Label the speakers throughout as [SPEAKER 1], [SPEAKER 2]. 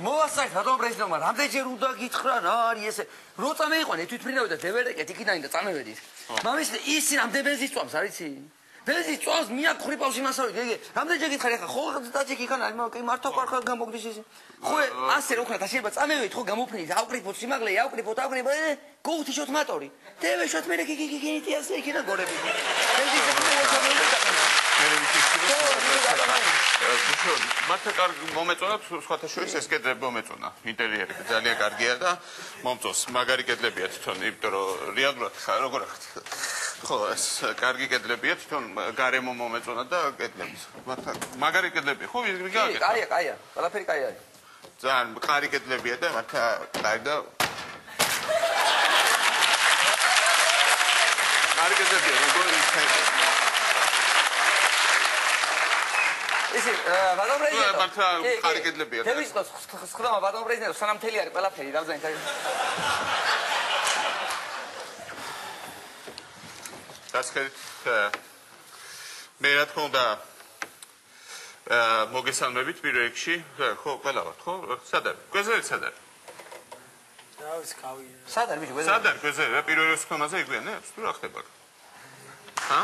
[SPEAKER 1] მოვასწრეთ ბატონო პრეზიდენტმა, რამდენჯერ უნდა გითხრა რა არის ესე. რო წამეიყვანე თვითმფრინავი და დევერეკეთ იქიდან და წამევედით. მამის ისი რამდენ ბენზინს წვამს, არიცი? ბენზინს წვამს, მიაკხრიპავს იმასავე, გეგე. რამდენჯერ გითხარი ახლა, ხო დაჭიქ იქან არის, მაგრამ კი მართავ კარხალ გამოგდის ისე. ხო ასე რო ხნა და შეიძლება წამევედით, ხო გამოფრინით, ავკრიფოთ სიმაღლე, ავკრიფოთ, გოუთიშოთ მატორი. დევეშოთ მე გიგინიტი ასე იქიდან გორები. ბენზინს
[SPEAKER 2] მართლა კარგი მომეწონა, სხვათა შორის ეს კედლები მომეწონა. ინტერიერი ძალიან კარგია და მომწონს. მაგარი კედლებია თვითონ, იმიტომ რომ რეალურად როგორ ახთ. ხო, ეს კარგი კედლებია თვითონ, გარემო მომეწონა და კედლები. მართლა მაგარი კედლებია. ხო, ვიგაკეთე.
[SPEAKER 1] კაია, ყველაფერი კაი არის.
[SPEAKER 2] ძალიან მყარი კედლებია და მართლა კაი და კარგი კედლებია, როგორ
[SPEAKER 1] ისი ბატონ პრეზიდენტო
[SPEAKER 2] მართლა ხარი კედლებია და
[SPEAKER 1] დევისყოს ხდება ბატონ პრეზიდენტო სანამ მთელი არის ყველაფერი დავზენ კაი
[SPEAKER 2] დასხედით მე რა თქმა უნდა მოგესალმებით პირველ რიგში ხო ყველა ვართ ხო სად არის გვეზერი სად არის
[SPEAKER 1] დავის კავია სად არის ბიჭო გვეზერი
[SPEAKER 2] სად არის გვეზერი რა პირველ რიგში ხომაზე იგვიანებს თუ რა ხდება ჰა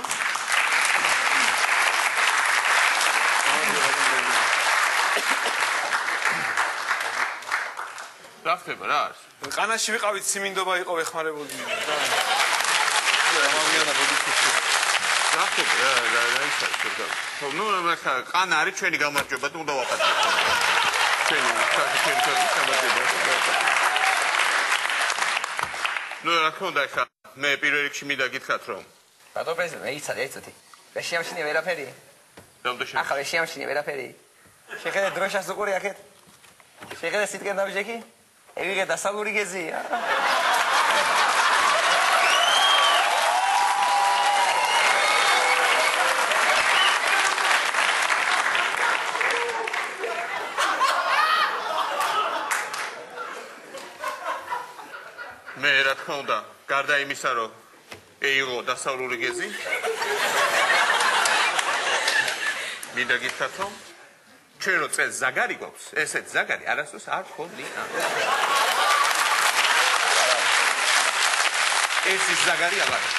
[SPEAKER 2] რა ხდება რა არის?
[SPEAKER 3] ყანაში ვიყავით სიმინდობა იყო ეხმარებული და ამავიანა ბოდიში.
[SPEAKER 2] რა ხდება რა ის არის? ნუ ხა ყანა არის ჩვენი გამარჯვება და უნდა ვაპატიოთ. ჩვენი გამარჯვება. ნუ რა ხონდა ხა მე პირველ რიგში მინდა გითხრათ რომ
[SPEAKER 1] ბატონ პრეზიდენტო ეცოდი. ვერ შეამჩნია ვერაფერი. ახლა ვერ შეამჩნია ვერაფერი. შეხედე დროშას უყური აქეთ. შეხედე სიტკენ დავიჯექი. ევიღე დასავლური გეზია.
[SPEAKER 2] მე რა თქმა უნდა, გარდა იმისა, რომ ეიღო დასავლური გეზი, მინდა გითხრათ, რომ ჩვენ რო წელს ზაგარი გვაქვს, ესეთ ზაგარი არასდროს არ ხონია. ეს ის ზაგარი აღარ არის.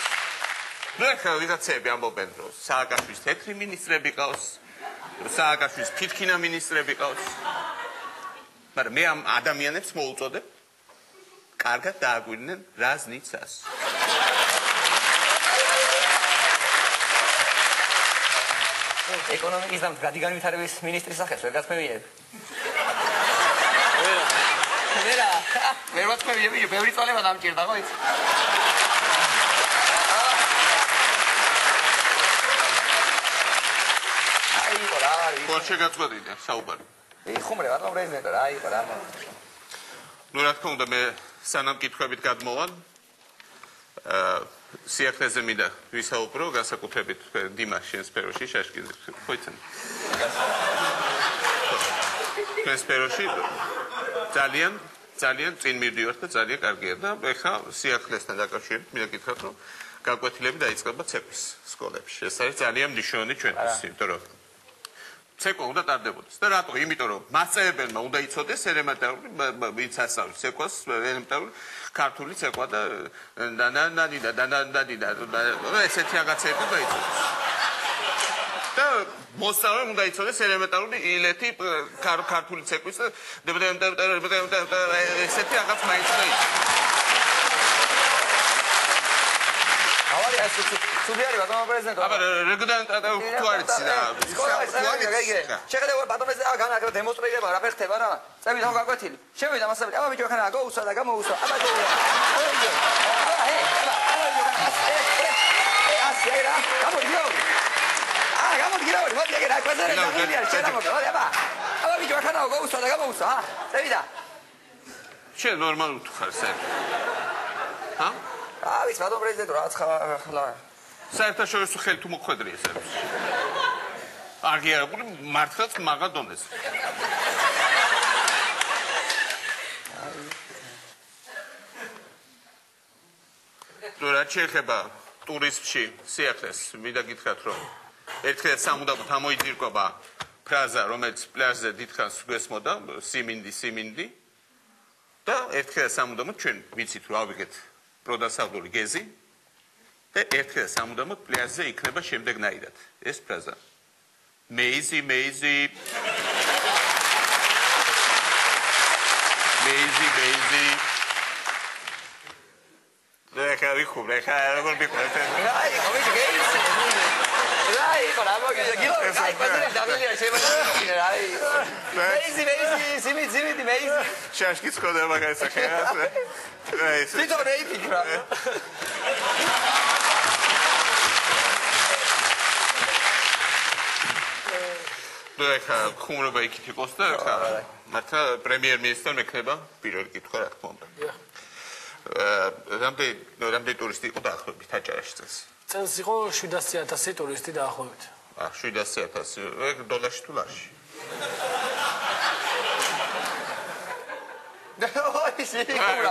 [SPEAKER 2] ნუ ახლა ვიღაცები ამბობენ, რომ სააკაშვილის თეთრი მინისტრები ყავს, სააკაშვილის ფითქინა მინისტრები ყავს. მაგრამ მე ამ ადამიანებს მოუწოდებ, კარგად დააგვირდნენ რაზნიცას.
[SPEAKER 1] ეკონომიკის და მდგრადი განვითარების მინისტრის სახელს ვერ გასმევიებ. ვერა. ვერ ვაწევიებ, ბევრი წვალება დამჭირდა, ხო იცი? აი, რა არის?
[SPEAKER 2] ხო შეგაწყვეტინე საუბარი.
[SPEAKER 1] ხუმრე, ბატონ პრეზიდენტო, რა იყო რა?
[SPEAKER 2] ნუ რა თქმა უნდა მე სანამ კითხვებით გადმოვან სიახლეზე მინდა ვისაუბრო განსაკუთრებით დიმას შენ სფეროში შაშკიძე ხო იცი შენ სფეროში ძალიან წინ მივდივართ და ძალიან კარგია და ეხლა სიახლესთან დაკავშირებით მინდა გითხრათ რომ გაკვეთილები დაიწყება ცეკვის სკოლებში ეს არის ძალიან მნიშვნელოვანი ჩვენთვის იმიტომ რომ ცეკვა უნდა ტარდებოდეს და რატო? იმიტომ რომ მასწავლებელმა უნდა იცოდეს ელემენტარული ვინც ასწავლის ცეკვას ელემენტარული ქართული ცეკვა და ესეთი რაღაცები უნდა იცოდეს. და მოსწავლემ უნდა იცოდეს ელემენტარული ileti ქართული ცეკვის და ესეთი რაღაც მაინც უნდა იცოდეს.
[SPEAKER 1] ავარი ასე სუბიარი ბატონ პრეზიდენტო.
[SPEAKER 2] აბა რეგულარულად თუ არის და
[SPEAKER 1] შეხედე ბატონ პრეზიდენტო განაკეთე დემონსტრირება რა ფერხდება რა წები თავ გაკვეთილი შევიდა მასწავლებელი აბა ბიჭო ხანა გაუსვა და გამოუსვა აბა
[SPEAKER 2] შენ ნორმალურ თუ ხარ სერ ჰა
[SPEAKER 1] ავის ბატონ პრეზიდენტო რაც ხლა
[SPEAKER 2] საერთაშორისო ხელი თუ მოხვედრია ეს აღიარებული მართლაც მაგარ დონეზე თუ რა შეიძლება ტურიზმში სიახლეს მინდა გითხრათ რომ ერთხელ სამუდამოდ ამოიძირკვება ფრაზა, რომელიც პლაჟზე დიდხანს გვესმოდა, siminди და ერთხელ სამუდამოდ ჩვენ ვიცით რომ ავიღეთ პროდასავლური გეზი და ერთხელ სამუდამოდ პლაჟზე იქნება შემდეგნაირად ეს ფრაზა Maisie Rekha vikhure, როგორ ვიქურეთ?
[SPEAKER 1] აი, ყოველი გეიცი. აი, ყოლა მოგიძა, გილო, აი, პატარა დაბლია შემოგვიძინა, აი. მეიზი, სიმი, მეიზი.
[SPEAKER 2] შაშკი წქოდა მაგას ახერას. აი,
[SPEAKER 1] თვითონ მეიზი რა.
[SPEAKER 2] Rekha, ხუმრობა იქით იყოს და ხა მართლა პრემიერ-მინისტრთან მექნება პირველი კითხვა რა თქმა უნდა. რამდენი ტურისტი იყო დაახლოებით აჭარაში წელს?
[SPEAKER 4] წელს იყო 700,000 ტურისტი დაახლოებით.
[SPEAKER 2] 700,000 დოლარში თუ ლარში?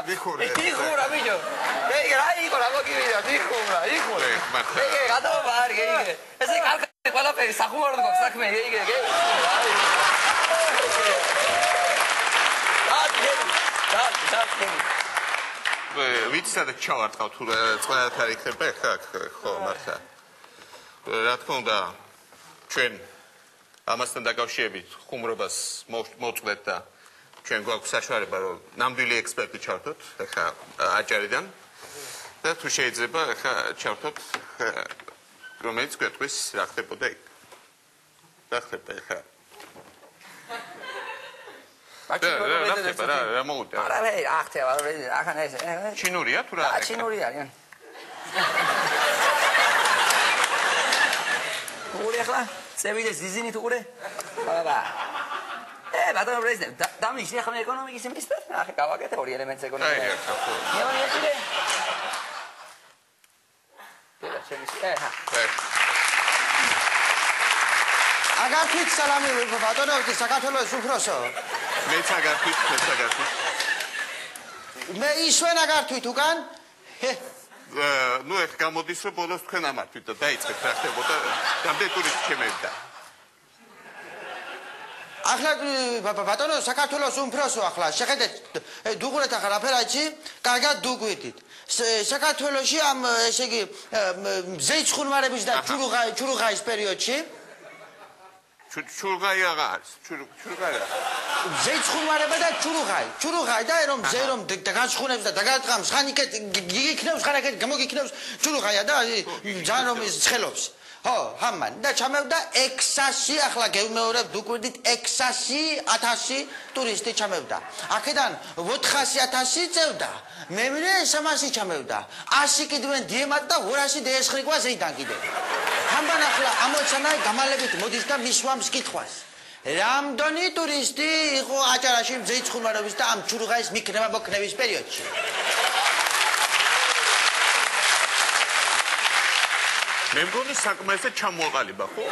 [SPEAKER 1] ვიხურე. ვიხურა ბიჭო. ეგ რა იყო რა მოგივიდა, ვიხურა. ეგ გადაობა არის, ეგ. ესე კარგი ყველაფერი სახუმაროდ გვაქვს საქმე, ეგ.
[SPEAKER 2] ვიცი სადაც ჩავარტყავ თუ ყველაფერი იქნება ხა ხო მართლა. რა თქმა უნდა ჩვენ ამასთან დაკავშირებით ხუმრობას მოვწყვეთ და ჩვენ გვაქვს საშუალება რომ ნამდვილი ექსპერტი ჩავთოთ ხა აჭარიდან და თუ შეიძლება ხა ჩავთოთ რომელიც გვეტყვის რა ხდებოდა იქ. რა ხდება ხა რა მოუდა?
[SPEAKER 1] არა, რა ხდება, ახან ეს.
[SPEAKER 2] ჩინურია თუ რა?
[SPEAKER 1] ჩინური არის. უყურე ახლა, წევიდეს ზიზინით უყურე. აბა. ბატონო პრეზიდენტ, დამნიშნე ახლა ეკონომიკის მინისტრად. ახლა გავაკეთე ორი ელემენტს ეკონომიკაში.
[SPEAKER 2] აი, ხო.
[SPEAKER 1] ნიავანიეთიდე. და შემისე,
[SPEAKER 5] აგართვით სალამი ბატონო, საქართველოს უფროსო.
[SPEAKER 2] მეც აგართვით.
[SPEAKER 5] მე ისვენ აგართვით უკან?
[SPEAKER 2] ნუ ეხ გამოდის რომ ბოლოს თქვენ ამართვით და დაიწყეთ რა ხდებოდა. რამდენი ტურისტი შემევიდა?
[SPEAKER 5] ახლა ბატონო საქართველოს უფროსო ახლა შეხედეთ დუღურეთ ახლა რაფერაჩი კარგად დუგვიდით საქართველოში ამ ესე იგი ზეიცხუნვარების და ჩურუღაის პერიოდში
[SPEAKER 2] ჩურუღაი აღარ არის ჩურუღაი
[SPEAKER 5] ზეიცხუნვარება და ჩურუღაი და რომ ზე რომ დაგაცხუნებს და დაგატყამს ხან იქეთ გიგიქნევს ხან იქეთ გამოგიქნევს ჩურუღაია და ძალიან რომ ცხელობს ხო, ამან და ჩამევდა 600 ახლა გეუმეორებ დუკვირდით 600,000 ტურისტი ჩამევდა. აქედან 400,000 წევდა. მემრე 300 ჩამევდა. 100 კიდვენ დიემატ და 200 დაესხრიკვა ზეიდან კიდე. ამან ახლა ამოცანა გამალებით მოდის და მისვამს კითხვას. რამდენი ტურისტი იყო აჭარაში ზეიცხუნვარების და ამ ჩურუღაის მიქნება მოქნების პერიოდში?
[SPEAKER 2] მე მგონი საკმაოდ ჩამოაყალიბა ხო?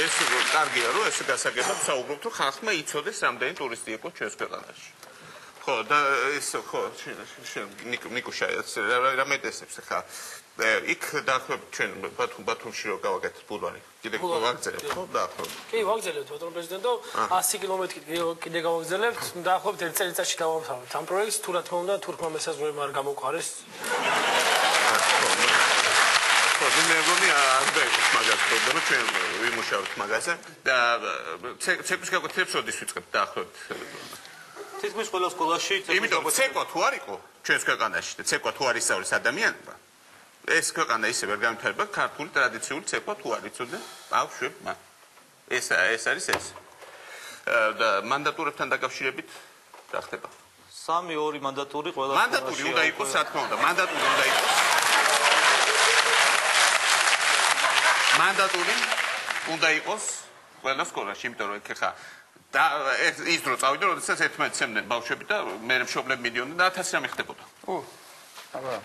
[SPEAKER 2] ეს კარგია რომ ეს გასაგებად საუბრობთ რომ ხალხმა იცოდეს რამდენი ტურისტი იყო ჩვენს ქვეყანაში. ხო და ეს ხო ნიკუშა რა მეტესებს ხა იქ დაახლოებით ჩვენ ბათუმში რო გავაკეთეთ ბულვარი. კიდე გავაგზავნებთ ხო დაახლოებით?
[SPEAKER 4] კი, ვაგზავნებთ ბატონო პრეზიდენტო 100 კილომეტრი კიდე გავაგზავნებთ. დაახლოებით 1 წელიწადში დავამთავრებთ ამ პროექტს. თუ რა თქმა უნდა თურქმა მესაზღვრეებმა არ გამოყარეს.
[SPEAKER 2] ხო, მე მგონი აღდგენს მაგას პრობლემა ჩვენ ვიმუშავებთ მაგაზე და ცეკვის გაკეთებას როდის ვიწყებთ დაახლოებით?
[SPEAKER 6] თითქმის ყველა სკოლაში
[SPEAKER 2] იმიტომ ცეკვა თუ არ იყო ჩვენს ქვეყანაში და ცეკვა თუ არ ისწავლის ადამიანებმა ეს ქვეყანა ისე ვერ განვითარდება ქართული ტრადიციული ცეკვა თუ არ იცოდნენ ბავშვებმა ეს არის ეს და მანდატურებთან დაკავშირებით რა ხდება
[SPEAKER 6] 3-2 მანდატური ყველა
[SPEAKER 2] მანდატური უნდა იყოს რა თქმა უნდა მანდატური უნდა იყოს ყველა სკოლაში იმიტომ რომ ხა და ის დრო წავიდა როდესაც 11 წემდნენ ბავშვები და მე მშობლები მიდიოდნენ და 1000 რამე ხდებოდა. აბა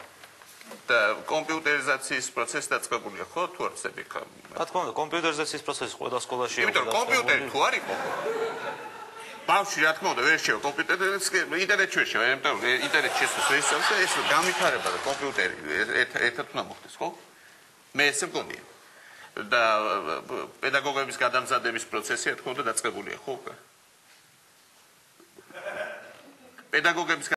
[SPEAKER 2] და კომპიუტერიზაციის პროცესი დაწყებულია ხო თუ არ ცები ხა?
[SPEAKER 6] რა თქმა უნდა კომპიუტერიზაციის პროცესი ყველა სკოლაში იყო.
[SPEAKER 2] იმიტომ რომ კომპიუტერი თუ არ იყო ბავშვი რა თქმა უნდა ვერ შევა კომპიუტერს ინტერნეტში ვერ შევა იმიტომ რომ ინტერნეტში შესწავლეს ეს განვითარება და კომპიუტერი ერთად უნდა მოხდეს ხო? მე ესე მგონია. და პედაგოგების გადამზადების პროცესი, რა თქმა უნდა, დაწყებულია, ხო? პედაგოგების